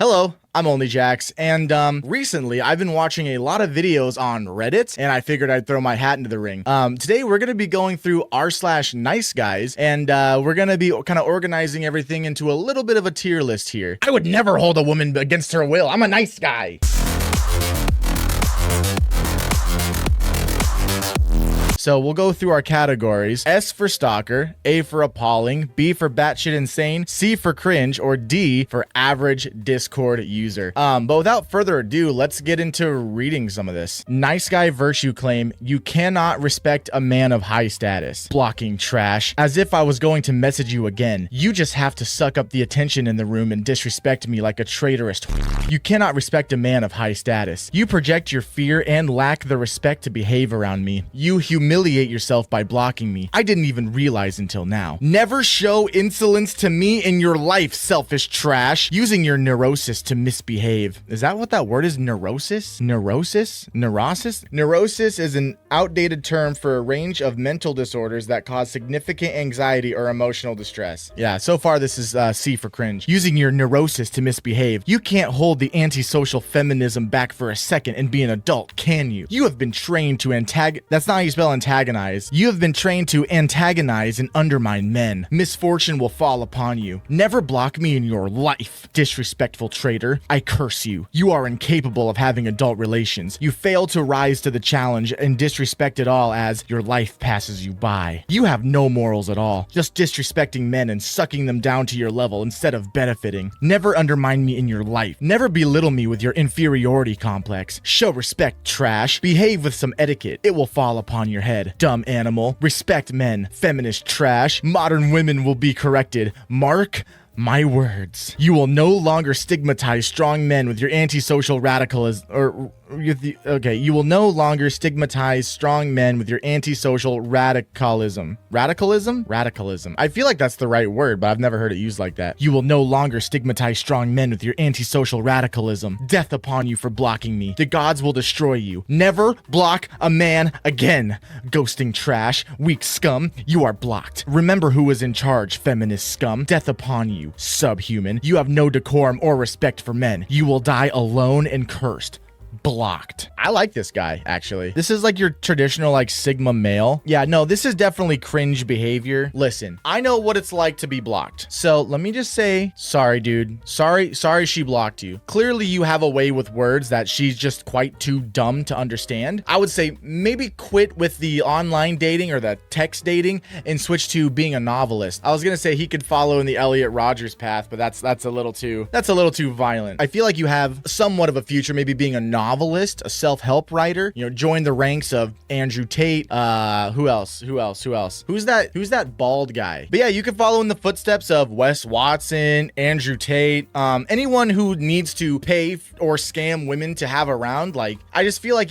Hello, I'm OnlyJax, and recently I've been watching a lot of videos on Reddit, and I figured I'd throw my hat into the ring. Today we're gonna be going through r/NiceGuys, and we're gonna be kind of organizing everything into a little bit of a tier list here. I would never hold a woman against her will. I'm a nice guy. So we'll go through our categories. S for stalker, A for appalling, B for batshit insane, C for cringe, or D for average Discord user. But without further ado, let's get into reading some of this. Nice guy virtue claim, you cannot respect a man of high status. Blocking trash, as if I was going to message you again. You just have to suck up the attention in the room and disrespect me like a traitorous. You cannot respect a man of high status. You project your fear and lack the respect to behave around me. You humiliate yourself by blocking me. I didn't even realize until now. Never show insolence to me in your life, selfish trash. Using your neurosis to misbehave. Is that what that word is? Neurosis? Neurosis? Neurosis? Neurosis is an outdated term for a range of mental disorders that cause significant anxiety or emotional distress. Yeah, so far this is C for cringe. Using your neurosis to misbehave. You can't hold the antisocial feminism back for a second and be an adult, can you? You have been trained to that's not how you spell antagonize. You have been trained to antagonize and undermine men. Misfortune will fall upon you. Never block me in your life, disrespectful traitor. I curse you. You are incapable of having adult relations. You fail to rise to the challenge and disrespect it all as your life passes you by. You have no morals at all, just disrespecting men and sucking them down to your level instead of benefiting. Never undermine me in your life. Never belittle me with your inferiority complex. Show respect, trash. Behave with some etiquette. It will fall upon your head. Dumb animal. Respect men. Feminist trash. Modern women will be corrected. Mark my words. You will no longer stigmatize strong men with your antisocial radicalism, you will no longer stigmatize strong men with your antisocial radicalism. Radicalism. I feel like that's the right word, but I've never heard it used like that. You will no longer stigmatize strong men with your antisocial radicalism. Death upon you for blocking me. The gods will destroy you. Never block a man again. Ghosting trash. Weak scum. You are blocked. Remember who is in charge, feminist scum. Death upon you, subhuman. You have no decorum or respect for men. You will die alone and cursed. Blocked. I like this guy, actually. This is like your traditional like Sigma male. Yeah, no, this is definitely cringe behavior. Listen, I know what it's like to be blocked. So let me just say, sorry, dude. Sorry she blocked you. Clearly you have a way with words that she's just quite too dumb to understand. I would say maybe quit with the online dating or the text dating and switch to being a novelist. I was gonna say he could follow in the Elliot Rodgers path, but that's a little too violent. I feel like you have somewhat of a future maybe being a novelist, a self-help writer, you know, join the ranks of Andrew Tate. Who else? Who's that bald guy? But yeah, you can follow in the footsteps of Wes Watson, Andrew Tate, anyone who needs to pay or scam women to have around. Like, I just feel like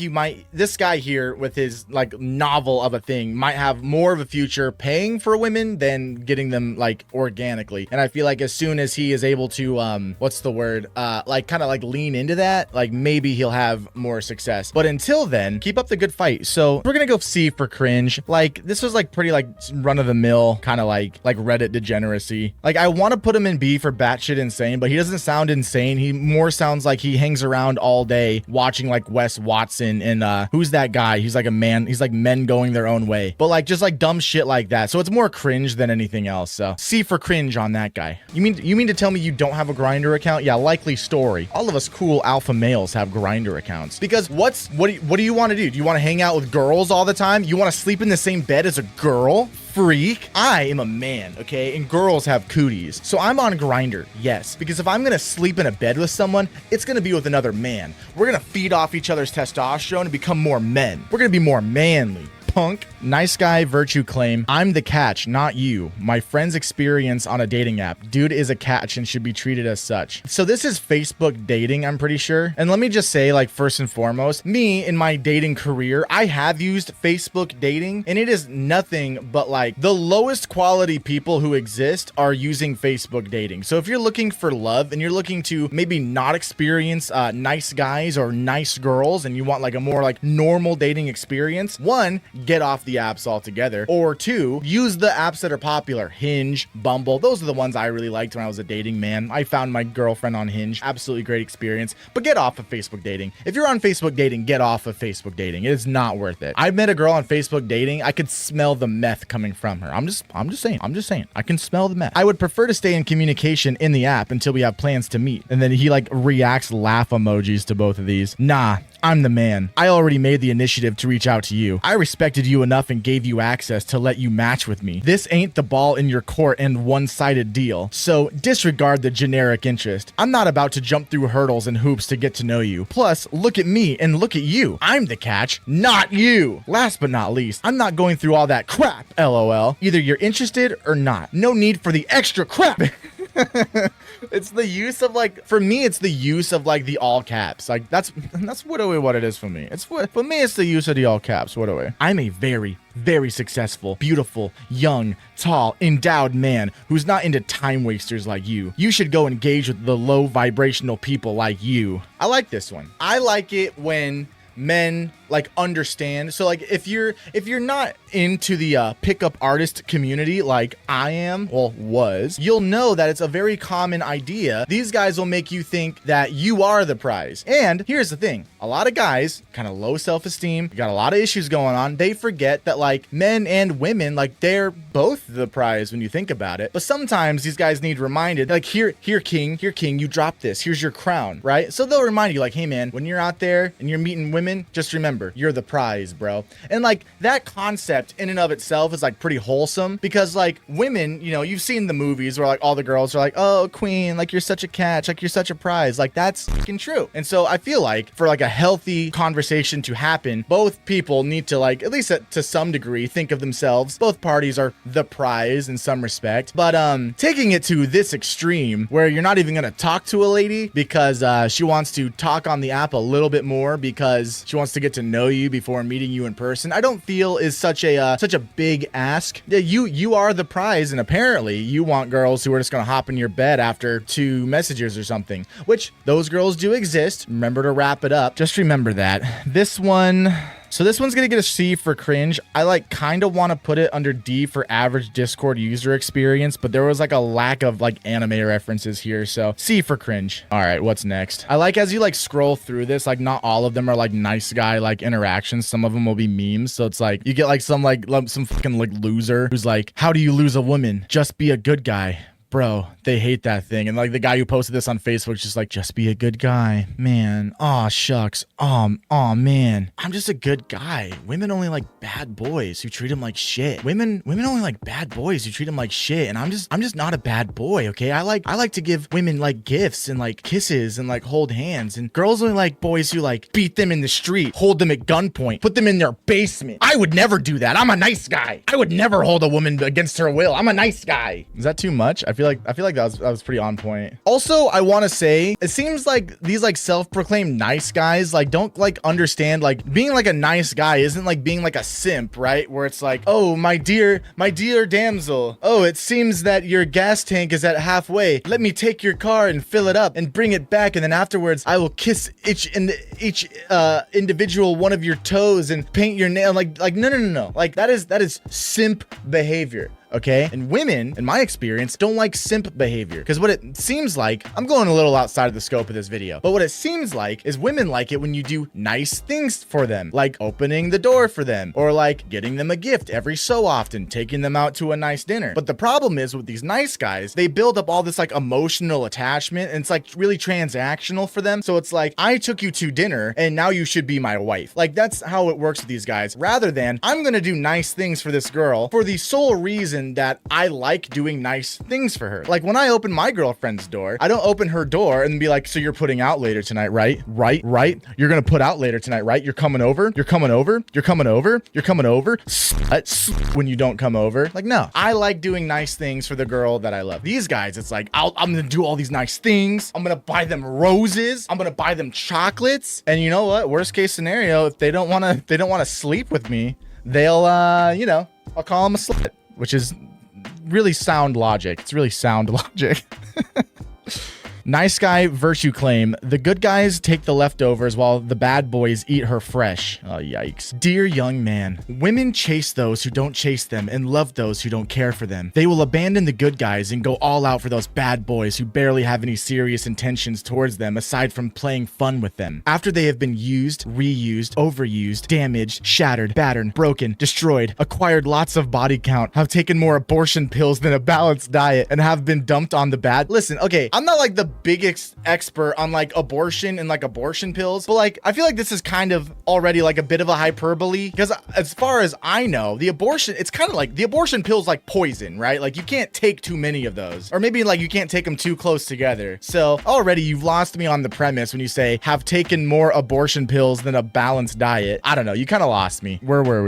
this guy here with his like novel of a thing might have more of a future paying for women than getting them like organically. And I feel like as soon as he is able to, like kind of like lean into that, like maybe he'll have more success. But until then, keep up the good fight. So we're gonna go C for cringe. Like, this was like pretty like run-of-the-mill kind of like Reddit degeneracy. Like, I want to put him in B for batshit insane, but he doesn't sound insane. He more sounds like he hangs around all day watching like Wes Watson and who's that guy? He's like a man. He's like men going their own way, but like just like dumb shit like that. So it's more cringe than anything else. So C for cringe on that guy. You mean to tell me you don't have a Grindr account? Yeah, likely story. All of us cool alpha males have Grindr accounts. Because what do you want to do? Do you want to hang out with girls all the time? You want to sleep in the same bed as a girl? Freak. I am a man, okay? And girls have cooties. So I'm on Grindr, yes. Because if I'm gonna sleep in a bed with someone, it's gonna be with another man. We're gonna feed off each other's testosterone and become more men. We're gonna be more manly. Punk. Nice guy virtue claim, I'm the catch, not you. My friend's experience on a dating app. Dude is a catch and should be treated as such. So this is Facebook dating, I'm pretty sure. And let me just say, like, first and foremost, me in my dating career, I have used Facebook dating, and it is nothing but like the lowest quality people who exist are using Facebook dating. So if you're looking for love and you're looking to maybe not experience nice guys or nice girls and you want like a more like normal dating experience, one, get off the apps altogether. Or 2, use the apps that are popular. Hinge, Bumble. Those are the ones I really liked when I was a dating man. I found my girlfriend on Hinge. Absolutely great experience. But get off of Facebook dating. If you're on Facebook dating, get off of Facebook dating. It is not worth it. I met a girl on Facebook dating. I could smell the meth coming from her. I'm just saying. I can smell the meth. I would prefer to stay in communication in the app until we have plans to meet. And then he like reacts laugh emojis to both of these. Nah, I'm the man. I already made the initiative to reach out to you. I respected you enough and gave you access to let you match with me. This ain't the ball in your court and one-sided deal. So disregard the generic interest. I'm not about to jump through hurdles and hoops to get to know you. Plus, look at me and look at you. I'm the catch, not you. Last but not least, I'm not going through all that crap, LOL. Either you're interested or not. No need for the extra crap. It's the use of like, for me, it's the use of like the all caps. Like that's literally what it is for me. For me, it's the use of the all caps. I'm a very, very successful, beautiful, young, tall, endowed man who's not into time wasters like you. You should go engage with the low vibrational people like you. I like this one. I like it when men like understand. So like if you're not into the pickup artist community like I am, well, was, you'll know that it's a very common idea. These guys will make you think that you are the prize. And here's the thing, a lot of guys, kind of low self-esteem, got a lot of issues going on. They forget that like men and women, like they're both the prize when you think about it. But sometimes these guys need reminded, like here king, you drop this, here's your crown, right? So they'll remind you like, hey man, when you're out there and you're meeting women, just remember, you're the prize, bro. And like that concept in and of itself is like pretty wholesome, because like women, you know, you've seen the movies where like all the girls are like, oh queen, like you're such a catch, like you're such a prize. Like that's fucking true. And so I feel like for like a healthy conversation to happen, both people need to like, at least to some degree, think of themselves, both parties are the prize in some respect. But taking it to this extreme where you're not even gonna talk to a lady because she wants to talk on the app a little bit more because she wants to get to know you before meeting you in person, I don't feel is such a big ask. Yeah, you are the prize, and apparently you want girls who are just gonna hop in your bed after 2 messages or something, which those girls do exist. Remember to wrap it up. Just remember that. This one's gonna get a C for cringe. I like kind of want to put it under D for average Discord user experience, but there was like a lack of like anime references here, so C for cringe. All right, what's next? I like as you like scroll through this, like not all of them are like nice guy like interactions. Some of them will be memes, so it's like you get like some fucking like loser who's like, how do you lose a woman? Just be a good guy. Bro, they hate that thing. And like the guy who posted this on Facebook is just like, just be a good guy, man. Aw, shucks. Aw, man. I'm just a good guy. Women only like bad boys who treat them like shit. Women only like bad boys who treat them like shit. And I'm just not a bad boy, okay? I like to give women like gifts and like kisses and like hold hands. And girls only like boys who like beat them in the street, hold them at gunpoint, put them in their basement. I would never do that. I'm a nice guy. I would never hold a woman against her will. I'm a nice guy. Is that too much? I feel like that was pretty on point. Also, I want to say, it seems like these like self-proclaimed nice guys like don't like understand like being like a nice guy isn't like being like a simp, right? Where it's like, oh, my dear damsel, oh, it seems that your gas tank is at halfway. Let me take your car and fill it up and bring it back, and then afterwards I will kiss each individual one of your toes and paint your nail. Like no. Like that is simp behavior. Okay, and women, in my experience, don't like simp behavior, because what it seems like, I'm going a little outside of the scope of this video, but what it seems like is women like it when you do nice things for them, like opening the door for them, or like getting them a gift every so often, taking them out to a nice dinner. But the problem is with these nice guys, they build up all this like emotional attachment, and it's like really transactional for them. So it's like, I took you to dinner and now you should be my wife. Like that's how it works with these guys, rather than I'm gonna do nice things for this girl for the sole reason that I like doing nice things for her. Like when I open my girlfriend's door, I don't open her door and be like, so you're putting out later tonight, right? Right? You're gonna put out later tonight, right? You're coming over? When you don't come over. Like, no. I like doing nice things for the girl that I love. These guys, it's like, I'm gonna do all these nice things. I'm gonna buy them roses. I'm gonna buy them chocolates. And you know what? Worst case scenario, if they don't wanna sleep with me, they'll, I'll call them a slut. Which is really sound logic. It's really sound logic. Nice guy virtue claim. The good guys take the leftovers while the bad boys eat her fresh. Oh, yikes. Dear young man, women chase those who don't chase them and love those who don't care for them. They will abandon the good guys and go all out for those bad boys who barely have any serious intentions towards them aside from playing fun with them. After they have been used, reused, overused, damaged, shattered, battered, broken, destroyed, acquired lots of body count, have taken more abortion pills than a balanced diet, and have been dumped on the bad. Listen, okay, I'm not like the biggest expert on like abortion and like abortion pills, but like I feel like this is kind of already like a bit of a hyperbole, because as far as I know, the abortion, it's kind of like the abortion pills like poison, right? Like you can't take too many of those, or maybe like you can't take them too close together. So already you've lost me on the premise when you say have taken more abortion pills than a balanced diet. I don't know, you kind of lost me. Where were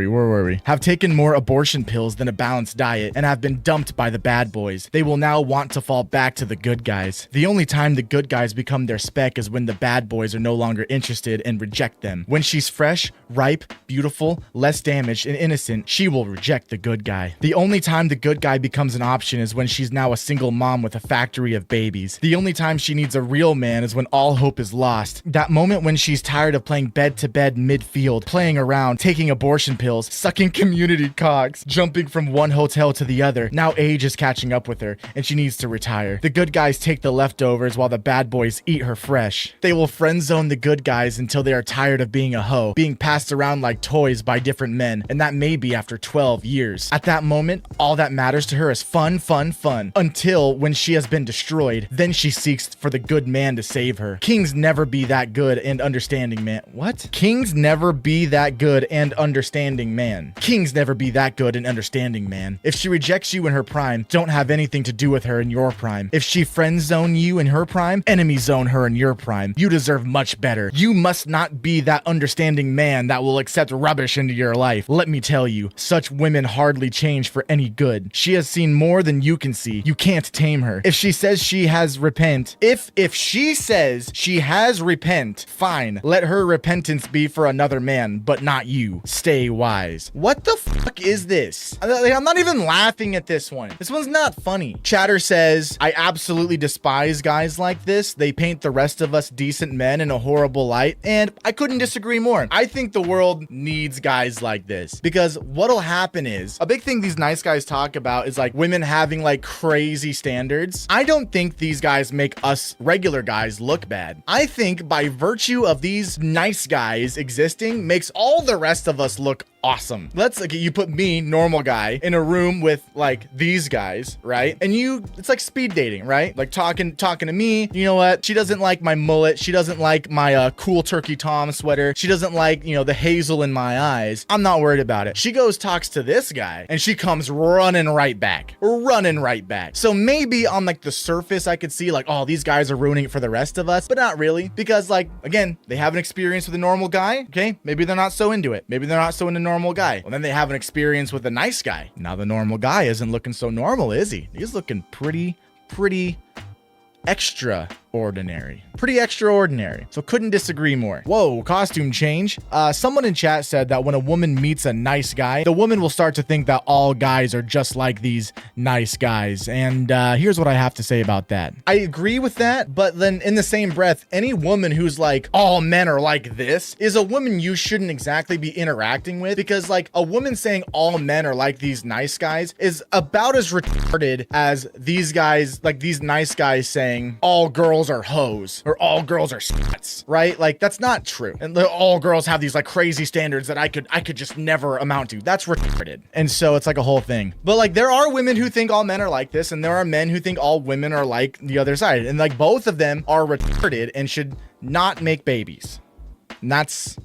we? Have taken more abortion pills than a balanced diet and have been dumped by the bad boys. They will now want to fall back to the good guys. The only time the good guys become their spec is when the bad boys are no longer interested and reject them. When she's fresh, ripe, beautiful, less damaged, and innocent, she will reject the good guy. The only time the good guy becomes an option is when she's now a single mom with a factory of babies. The only time she needs a real man is when all hope is lost. That moment when she's tired of playing bed to bed midfield, playing around, taking abortion pills, sucking community cocks, jumping from one hotel to the other. Now age is catching up with her and she needs to retire. The good guys take the leftovers while the bad boys eat her fresh. They will friend zone the good guys until they are tired of being a hoe, being passed around like toys by different men, and that may be after 12 years. At that moment, all that matters to her is fun, until when she has been destroyed, then she seeks for the good man to save her. Kings never be that good and understanding man. What? Kings never be that good and understanding man. Kings never be that good and understanding man. If she rejects you in her prime, don't have anything to do with her in your prime. If she friend zone you in her prime, enemy zone her in your prime. You deserve much better. You must not be that understanding man that will accept rubbish into your life. Let me tell you, such women hardly change for any good. She has seen more than you can see. You can't tame her. If she says she has repent, if she says she has repent, fine. Let her repentance be for another man, but not you. Stay wise. What the fuck is this? I'm not even laughing at this one. This one's not funny. Chatter says, I absolutely despise guys like this. They paint the rest of us decent men in a horrible light, and I couldn't disagree more. I think the world needs guys like this, because what'll happen is, a big thing these nice guys talk about is like women having like crazy standards. I don't think these guys make us regular guys look bad. I think by virtue of these nice guys existing makes all the rest of us look awesome. Let's like you put me, normal guy, in a room with like these guys, right? And it's like speed dating, right? Like talking to me. You know what? She doesn't like my mullet. She doesn't like my cool turkey Tom sweater. She doesn't like, you know, the hazel in my eyes. I'm not worried about it. She goes, talks to this guy, and she comes running right back. So maybe on like the surface, I could see like, oh, these guys are ruining it for the rest of us, but not really, because like, again, they have an experience with a normal guy. Okay. Maybe they're not so into it. Maybe they're not so into normal guy. Well, then they have an experience with a nice guy. Now the normal guy isn't looking so normal, is he? He's looking pretty extraordinary. Pretty extraordinary. So couldn't disagree more. Whoa, costume change. Someone in chat said that when a woman meets a nice guy, the woman will start to think that all guys are just like these nice guys. And here's what I have to say about that. I agree with that, but then in the same breath, any woman who's like, all men are like this, is a woman you shouldn't exactly be interacting with, because like a woman saying all men are like these nice guys is about as retarded as these guys, like these nice guys saying all girls are hoes or all girls are sluts, right? Like that's not true. And all girls have these like crazy standards that I could just never amount to. That's retarded. And so it's like a whole thing. But like there are women who think all men are like this, and there are men who think all women are like the other side. And like both of them are retarded and should not make babies. And that's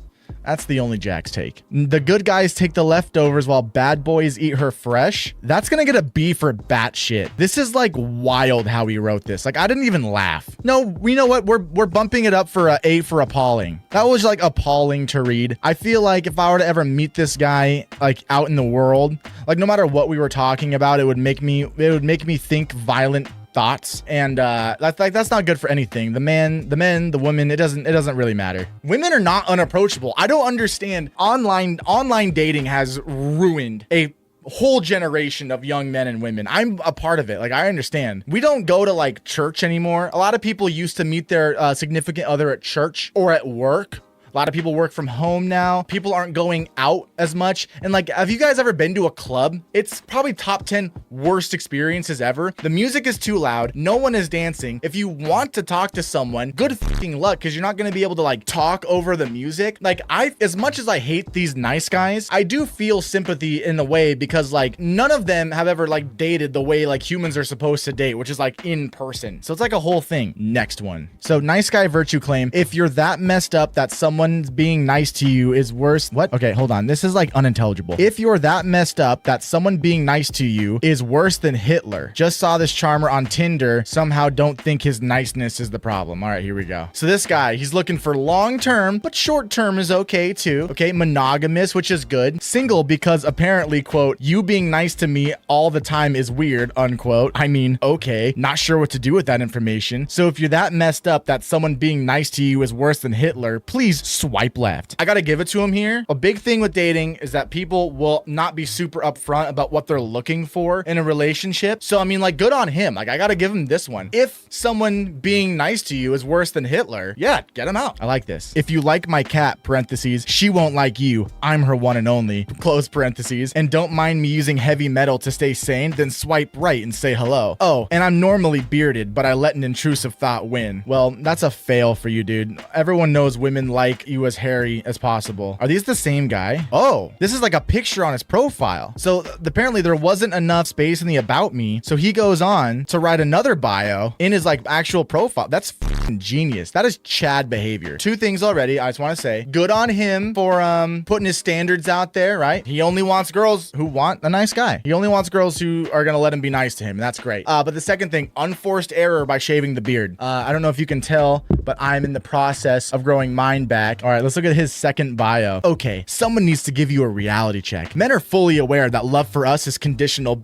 the only Jack's take. The good guys take the leftovers while bad boys eat her fresh. That's gonna get a B for batshit. This is like wild how he wrote this. Like I didn't even laugh. No, you know what? We're bumping it up for a A for appalling. That was like appalling to read. I feel like if I were to ever meet this guy like out in the world, like no matter what we were talking about, it would make me think violent thoughts, and that's not good for anything. The men, the woman, it doesn't really matter. Women are not unapproachable. I don't understand. Online dating has ruined a whole generation of young men and women. I'm a part of it. Like, I understand. We don't go to like church anymore. A lot of people used to meet their significant other at church or at work. A lot of people work from home now. People aren't going out as much. And like, have you guys ever been to a club? It's probably top 10 worst experiences ever. The music is too loud. No one is dancing. If you want to talk to someone, good fucking luck, because you're not going to be able to like talk over the music. Like, as much as I hate these nice guys, I do feel sympathy in a way, because like none of them have ever like dated the way like humans are supposed to date, which is like in person. So it's like a whole thing. Next one. So nice guy virtue claim. If you're that messed up that someone being nice to you is worse. What? Okay, hold on. This is like unintelligible. If you're that messed up that someone being nice to you is worse than Hitler. Just saw this charmer on Tinder. Somehow don't think his niceness is the problem. All right, here we go. So this guy, he's looking for long term, but short term is okay too. Okay, monogamous, which is good. Single because apparently, quote, you being nice to me all the time is weird, unquote. I mean, okay, not sure what to do with that information. So if you're that messed up that someone being nice to you is worse than Hitler, please swipe left. I gotta give it to him here. A big thing with dating is that people will not be super upfront about what they're looking for in a relationship. So I mean, like, good on him. Like, I gotta give him this one. If someone being nice to you is worse than Hitler, yeah, get him out. I like this. If you like my cat, parentheses, she won't like you. I'm her one and only, close parentheses, and don't mind me using heavy metal to stay sane, then swipe right and say hello. Oh, and I'm normally bearded, but I let an intrusive thought win. Well, that's a fail for you, dude. Everyone knows women like you as hairy as possible. Are these the same guy? Oh, this is like a picture on his profile. So apparently there wasn't enough space in the about me, so he goes on to write another bio in his like actual profile. That's fucking genius. That is Chad behavior. Two things already. I just want to say good on him for putting his standards out there, right? He only wants girls who want a nice guy. He only wants girls who are gonna let him be nice to him. That's great. But the second thing, unforced error by shaving the beard. I don't know if you can tell, but I'm in the process of growing mine back. All right, let's look at his second bio. Okay, someone needs to give you a reality check. Men are fully aware that love for us is conditional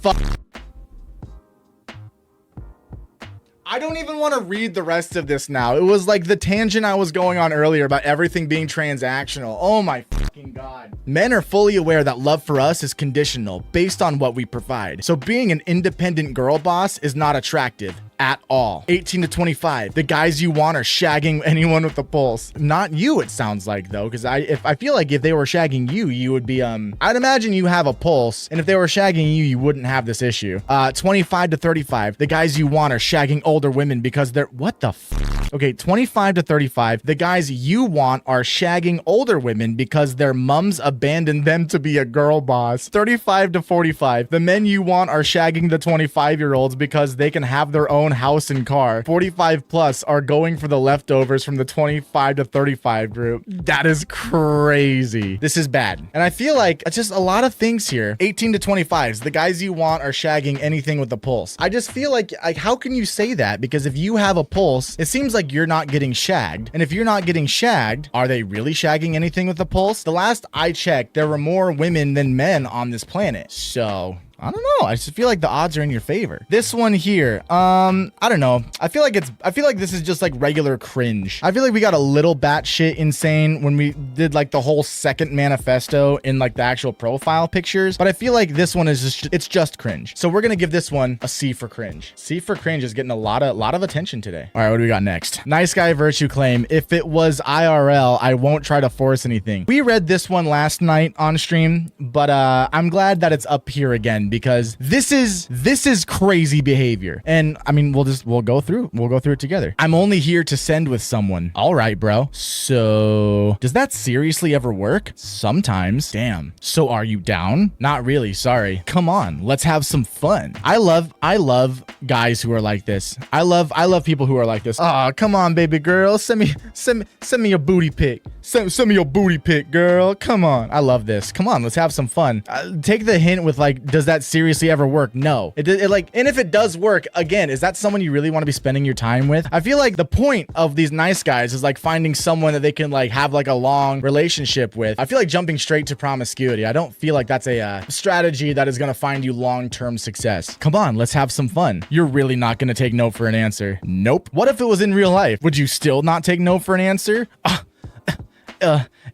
fuck. I don't even want to read the rest of this now. It was like the tangent I was going on earlier about everything being transactional. Oh my fucking God. Men are fully aware that love for us is conditional based on what we provide. So being an independent girl boss is not attractive at all. 18 to 25. The guys you want are shagging anyone with a pulse. Not you, it sounds like, though, because I feel like if they were shagging you, you would be I'd imagine you have a pulse, and if they were shagging you, you wouldn't have this issue. 25 to 35. The guys you want are shagging older women because they're what the f. Okay, 25 to 35. The guys you want are shagging older women because their mums abandoned them to be a girl boss. 35 to 45. The men you want are shagging the 25-year-olds because they can have their own house and car. 45 plus are going for the leftovers from the 25 to 35 group. That is crazy. This is bad. And I feel like it's just a lot of things here. 18 to 25s. The guys you want are shagging anything with a pulse. I just feel like how can you say that? Because if you have a pulse, it seems like you're not getting shagged. And if you're not getting shagged, are they really shagging anything with a pulse? The last I checked, there were more women than men on this planet. So I don't know. I just feel like the odds are in your favor. This one here, I don't know. I feel like this is just like regular cringe. I feel like we got a little batshit insane when we did like the whole second manifesto in like the actual profile pictures, but I feel like this one is it's just cringe. So we're gonna give this one a C for cringe. C for cringe is getting a lot of attention today. All right, what do we got next? Nice guy virtue claim. If it was IRL, I won't try to force anything. We read this one last night on stream, but I'm glad that it's up here again, because this is crazy behavior. And I mean, we'll go through it together. I'm only here to send with someone. All right, bro. So does that seriously ever work? Sometimes. Damn. So are you down? Not really. Sorry. Come on. Let's have some fun. I love guys who are like this. I love people who are like this. Oh, come on, baby girl. Send me a booty pic. Send me your booty pic, girl. Come on. I love this. Come on. Let's have some fun. Take the hint with like, does that seriously ever work? No. It like, and if it does work, again, is that someone you really want to be spending your time with? I feel like the point of these nice guys is like finding someone that they can like have like a long relationship with. I feel like jumping straight to promiscuity, I don't feel like that's a strategy that is going to find you long-term success. Come on, let's have some fun. You're really not going to take no for an answer. Nope. What if it was in real life? Would you still not take no for an answer?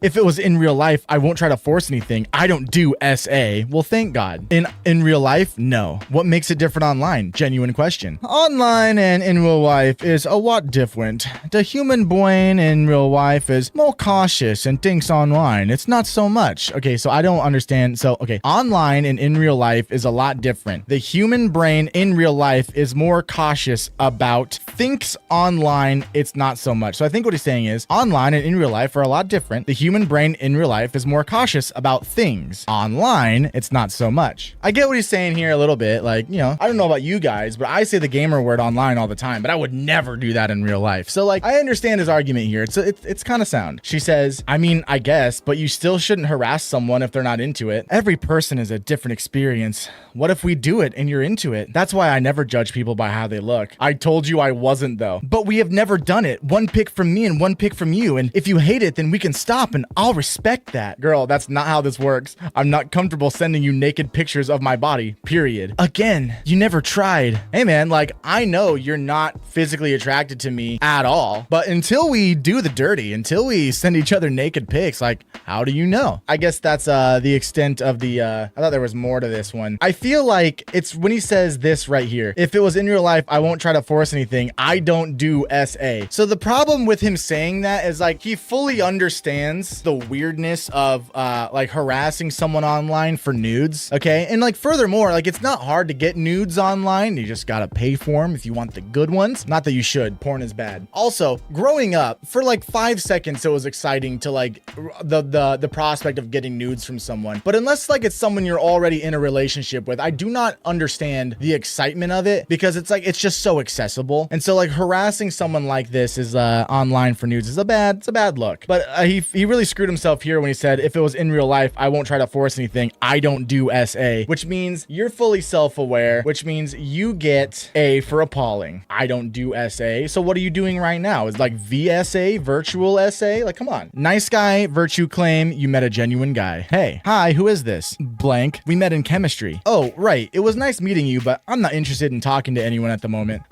if it was in real life, I won't try to force anything. I don't do SA. Well, thank God. In real life, no. What makes it different online? Genuine question. Online and in real life is a lot different. The human brain in real life is more cautious and thinks online. It's not so much. Okay, so I don't understand. So, okay, online and in real life is a lot different. The human brain in real life is more cautious about thinks online. It's not so much. So I think what he's saying is online and in real life are a lot different. The human brain in real life is more cautious about things. Online, it's not so much. I get what he's saying here a little bit. Like, you know, I don't know about you guys, but I say the gamer word online all the time, but I would never do that in real life. So like, I understand his argument here. It's kind of sound. She says, I mean, I guess, but you still shouldn't harass someone if they're not into it. Every person is a different experience. What if we do it and you're into it? That's why I never judge people by how they look. I told you I wasn't though, but we have never done it. One pick from me and one pick from you. And if you hate it, then we can stop and I'll respect that. Girl, that's not how this works. I'm not comfortable sending you naked pictures of my body, period. Again, you never tried. Hey man, like I know you're not physically attracted to me at all, but until we do the dirty, until we send each other naked pics, like how do you know? I guess that's the extent of the, I thought there was more to this one. I feel like it's when he says this right here. If it was in real life, I won't try to force anything. I don't do SA. So the problem with him saying that is like he fully understands the weirdness of like harassing someone online for nudes. Okay. And like furthermore, like it's not hard to get nudes online. You just gotta pay for them if you want the good ones. Not that you should. Porn is bad. Also, growing up, for like 5 seconds, it was exciting to like the prospect of getting nudes from someone. But unless like it's someone you're already in a relationship with, I do not understand the excitement of it because it's like it's just so accessible. And so like harassing someone like this is online for nudes is a bad look. But he really screwed himself here when he said if it was in real life, I won't try to force anything. I don't do SA, which means you're fully self-aware, which means you get A for appalling. I don't do SA. So what are you doing right now? Is like VSA, virtual SA? Like, come on. Nice guy, virtue claim, you met a genuine guy. Hey, hi, who is this? Blank. We met in chemistry. Oh, right. It was nice meeting you, but I'm not interested in talking to anyone at the moment.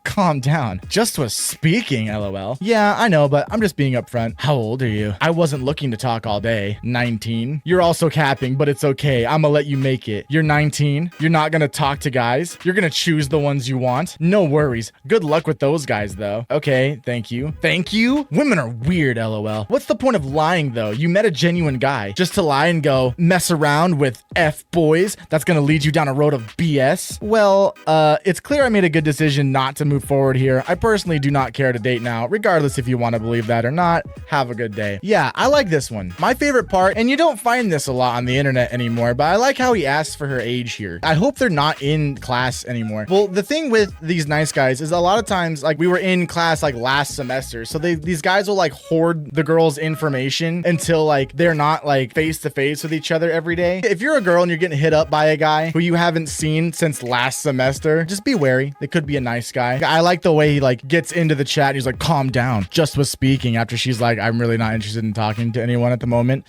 Calm down. Just was speaking, LOL. Yeah, I know, but I'm just being upfront. How old are you? I wasn't looking to talk all day. 19. You're also capping, but it's okay. I'm gonna let you make it. You're 19. You're not gonna talk to guys. You're gonna choose the ones you want. No worries. Good luck with those guys, though. Okay, thank you. Thank you? Women are weird, LOL. What's the point of lying, though? You met a genuine guy. Just to lie and go mess around with F-boys? That's gonna lead you down a road of BS? Well, it's clear I made a good decision not to move forward here. I personally do not care to date now, regardless if you want to believe that or not. Have a good day. Yeah, I like this one. My favorite part, and you don't find this a lot on the internet anymore, but I like how he asks for her age here. I hope they're not in class anymore. Well, the thing with these nice guys is a lot of times, like we were in class like last semester, so these guys will like hoard the girl's information until like they're not like face to face with each other every day. If you're a girl and you're getting hit up by a guy who you haven't seen since last semester, just be wary. They could be a nice guy. I like the way he like gets into the chat and he's like, calm down. Just was speaking after she's like, I'm really not interested in talking to anyone at the moment.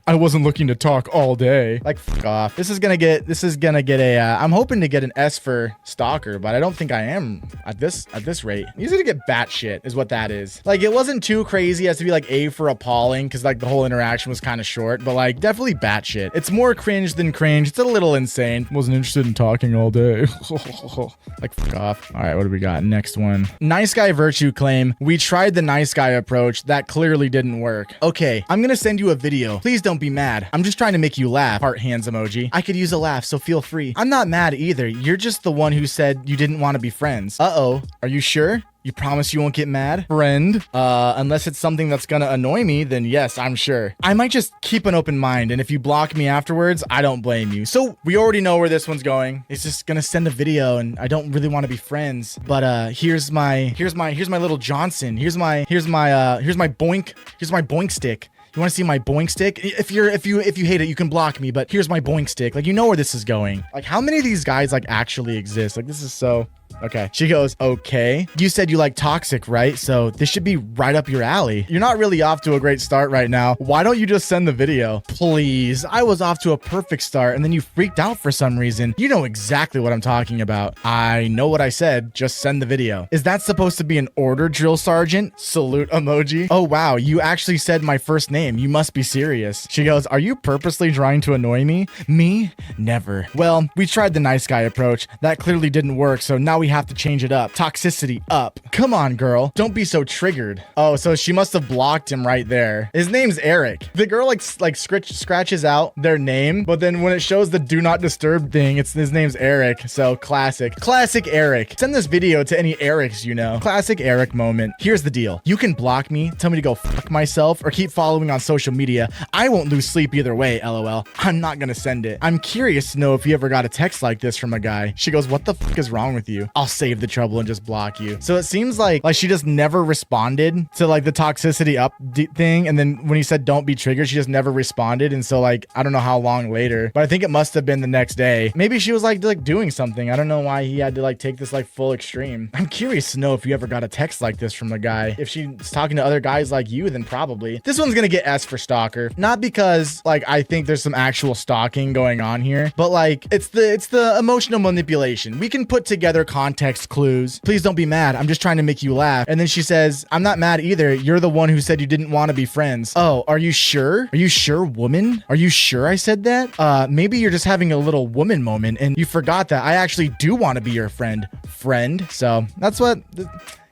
I wasn't looking to talk all day. Like, fuck off. This is gonna get a, I'm hoping to get an S for stalker, but I don't think I am at this rate. He's gonna get batshit is what that is. Like, it wasn't too crazy as to be like A for appalling because like the whole interaction was kind of short, but like definitely batshit. It's more cringe than cringe. It's a little insane. Wasn't interested in talking all day. Like, fuck off. All right, what do we got? Next one. Nice guy virtue claim. We tried the nice guy approach. That clearly didn't work. Okay, I'm gonna send you a video. Please don't be mad. I'm just trying to make you laugh. Heart hands emoji. I could use a laugh, so feel free. I'm not mad either. You're just the one who said you didn't want to be friends. Uh-oh. Are you sure? You promise you won't get mad? Friend? Unless it's something that's gonna annoy me, then yes, I'm sure. I might just keep an open mind, and if you block me afterwards, I don't blame you. So we already know where this one's going. It's just gonna send a video, and I don't really want to be friends. But here's my little Johnson. Here's my boink stick. You want to see my boink stick? If you hate it, you can block me, but here's my boink stick. Like, you know where this is going. Like, how many of these guys like actually exist? Like, this is so Okay. She goes, okay. You said you like toxic, right? So this should be right up your alley. You're not really off to a great start right now. Why don't you just send the video? Please. I was off to a perfect start and then you freaked out for some reason. You know exactly what I'm talking about. I know what I said. Just send the video. Is that supposed to be an order, drill sergeant? Salute emoji. Oh, wow. You actually said my first name. You must be serious. She goes, are you purposely trying to annoy me? Me? Never. Well, we tried the nice guy approach. That clearly didn't work, so now we have to change it up. Toxicity up. Come on, girl. Don't be so triggered. Oh, so she must have blocked him right there. His name's Eric. The girl like scratches out their name, but then when it shows the do not disturb thing, his name's Eric. So classic. Classic Eric. Send this video to any Erics you know. Classic Eric moment. Here's the deal. You can block me, tell me to go fuck myself, or keep following on social media. I won't lose sleep either way, lol. I'm not gonna send it. I'm curious to know if you ever got a text like this from a guy. She goes, what the fuck is wrong with you? I'll save the trouble and just block you. So it seems like she just never responded to like the toxicity up thing. And then when he said don't be triggered, she just never responded. And so like, I don't know how long later, but I think it must have been the next day. Maybe she was like doing something. I don't know why he had to like take this like full extreme. I'm curious to know if you ever got a text like this from a guy. If she's talking to other guys like you, then probably. This one's gonna get S for stalker. Not because like I think there's some actual stalking going on here, but like it's the emotional manipulation. We can put together context clues. Please don't be mad. I'm just trying to make you laugh. And then she says, I'm not mad either. You're the one who said you didn't want to be friends. Oh, are you sure? Are you sure, woman? Are you sure I said that? Maybe you're just having a little woman moment and you forgot that I actually do want to be your friend. So that's what...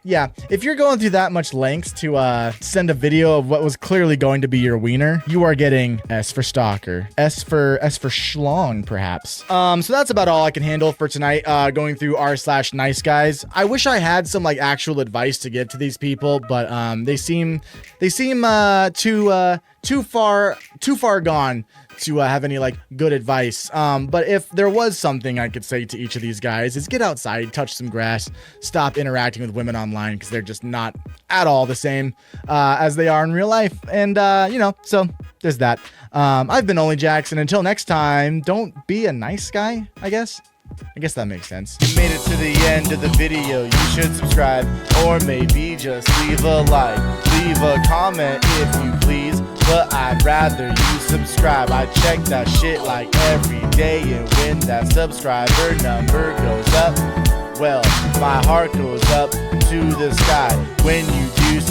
Yeah, if you're going through that much lengths to send a video of what was clearly going to be your wiener, you are getting S for stalker. S for schlong, perhaps. So that's about all I can handle for tonight, going through r/NiceGuys. I wish I had some like actual advice to give to these people, but they seem too far gone to have any like good advice. But if there was something I could say to each of these guys, is get outside, touch some grass, stop interacting with women online because they're just not at all the same as they are in real life. And you know, so there's that. I've been Only Jackson. Until next time, don't be a nice guy, I guess that makes sense. You made it to the end of the video. You should subscribe, or maybe just leave a like. Leave a comment if you please, but I'd rather you subscribe. I check that shit like every day, and when that subscriber number goes up, well, my heart goes up to the sky. When you do